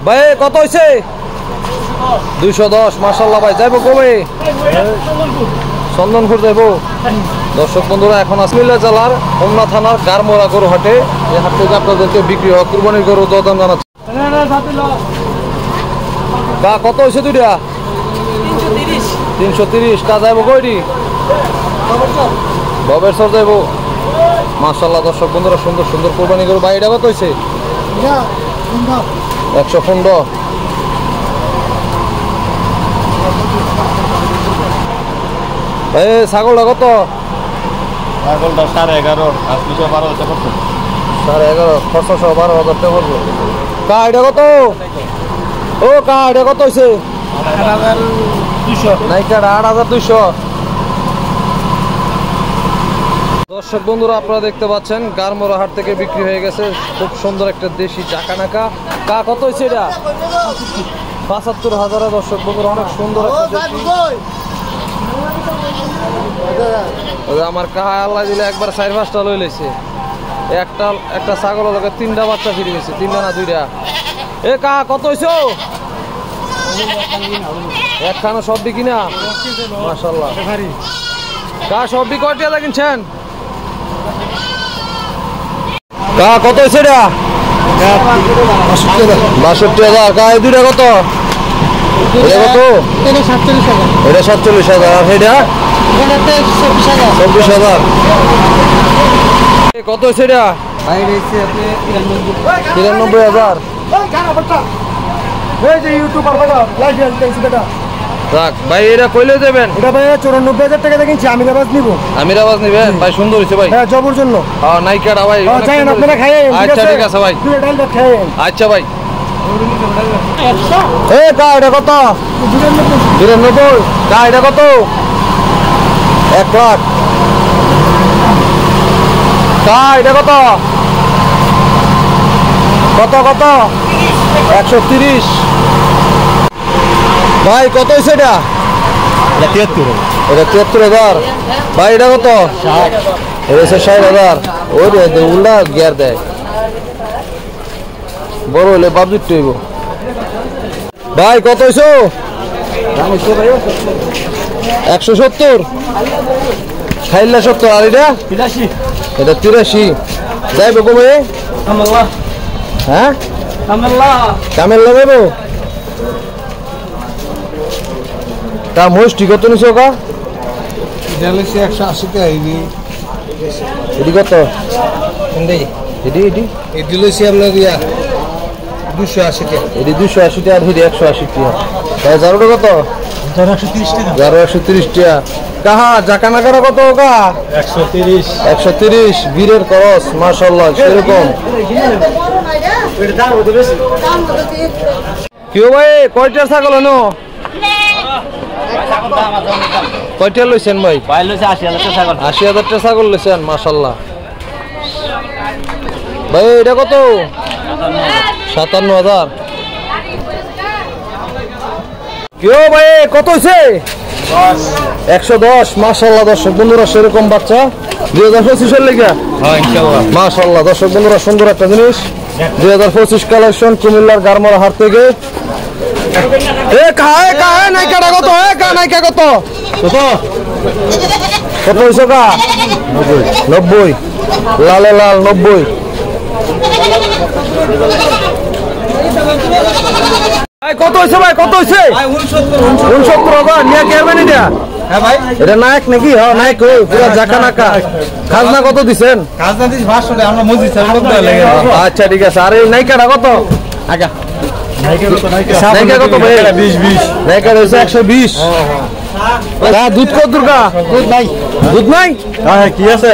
ভাই কত হয়েছে? 210 মাশাআল্লাহ। ভাই যাইবো কবে? চন্দনপুর যাইবো। দর্শক বন্ধুরা এখন কুমিল্লা জেলার হোমনা থানার গারমোড়া গরু হাটে, এই হাট থেকে আপনাদেরকে বিক্রি হওয়া কুরবানির গরু দরদাম জানাচ্ছি। বা কত হয়েছে দুইটা? 330। কা যাইবো কয়টি? ববের সর যাইবো। মাশাআল্লাহ দর্শক বন্ধুরা সুন্দর সুন্দর কুরবানি গরু। ভাই এটা কত হয়েছে? 115। এই ছাগলটা কত? ছাগলটা 11.5 আপনি 12,000 কত? 11.5 খরচা সহ 12,000 টাকা পড়বে। কা এটা কত? ও কা এটা কত হয়েছে? 8,200। নাইকাটা 8,200। দর্শক বন্ধুরা আপনারা দেখতে পাচ্ছেন গারমোড়া হাট থেকে বিক্রি হয়ে গেছে খুব সুন্দর একটা দেশি চাকানাকা। কা কত হয়েছে এটা? 75,000। দর্শক বন্ধুরা অনেক সুন্দর একটা দেশি। আমার কাহা আল্লাহ দিলে একবার 4-5টা লই লইছে। একটা ছাগল লোকে 3টা বাচ্চা ফিরে গেছে। 3টা না 2টা। এ কাহা কত হয়েছে? একখানা সব বিকি না? মাশাআল্লাহ। কাহা সব বিকি কয়টা কিনছেন? কাহা কত হয়েছে এটা? 62,000। কাহা এই দুইটা কত? এটা কত? এটা 47,000। আর এটা 24,000। কত হয়েছে এটা? 93,000। ভাই এটা কইলে দেবেন? এটা ভাই 94,000 টাকা কিনছি। আমিরাবাদ নিব। আমিরাবাদ নিবেন? ভাই সুন্দর হয়েছে ভাই। হ্যাঁ জবর জন্য। হ্যাঁ নাইকাটা ভাই। আপনারা খাইয়েন। আচ্ছা ঠিক আছে ভাই। আচ্ছা ভাই। এ কা এটা কত? 92। কা এটা কত? 1 লাখ। কা এটা কত? কত কত? 130। ভাই কত হয়েছে এটা? 73। এটা 73,000। ভাই এটা কত? 60। এটা 60,000। ওই রে উল্টা গিয়ার দেয়। বড় হলে বাপ দিতে হইব। ভাই কত হয়েছে? 170। খাইলা 70। আর এটা? 83। এটা 83। যাইবো কবে? হ্যাঁ কামেল্লা যাইবো। তা মোস্টি কত নিছো কা? 180 টাকা। এটি কত? এটি লইছি আপনার 280 টাকা। এটি 280 টাকা। আর 180 টাকা। তাই জারোটা কত? 130 টাকা। 130 টাকা। কাহা জাকানাকারা কত কা? 130। 130। বীরের করস মাশাআল্লাহ সেরকম। কেউ ভাই কয়টার ছাগল আনো? কয়টা লইছেন ভাই? ভাই লইছে 80,000 টাকা ছাগল। 80,000 টাকা ছাগল লইছেন মাশাআল্লাহ। ভাই এটা কত? 57,000। কেউ ভাই কত হয়েছে? 110। মাশাআল্লাহ দর্শক বন্ধুরা সেরকম বাচ্চা 2025 এর লেগা। হ্যাঁ ইনশাআল্লাহ। মাশাআল্লাহ দর্শক বন্ধুরা সুন্দর একটা জিনিস 2025 কালেকশন কুমিল্লার গারমোড়া হাট থেকে। এ কায় নাইকাটা কত? নাইকা কত? কত হয়েছে কা? 90। লালে লাল 90। কত হয়েছে ভাই? কত হয়েছে? 69,000। নিয়ে কেরবেন এটা? হ্যাঁ ভাই এটা নায়ক নাকি? হ্যাঁ নায়ক। পুরো জাকানাকা। খাজনা কত দিছেন? খাজনা দিস 500 টাকা। আমরা মসজিদ চালু করতে লাগে। আচ্ছা ঠিক আছে। আর এই নাইকাটা কত? আগা নাইকা কত ভাই? 20। নাইকা হচ্ছে 120। দুধ কত? দুধ নাই? দুধ নাই? হ্যাঁ কি আছে?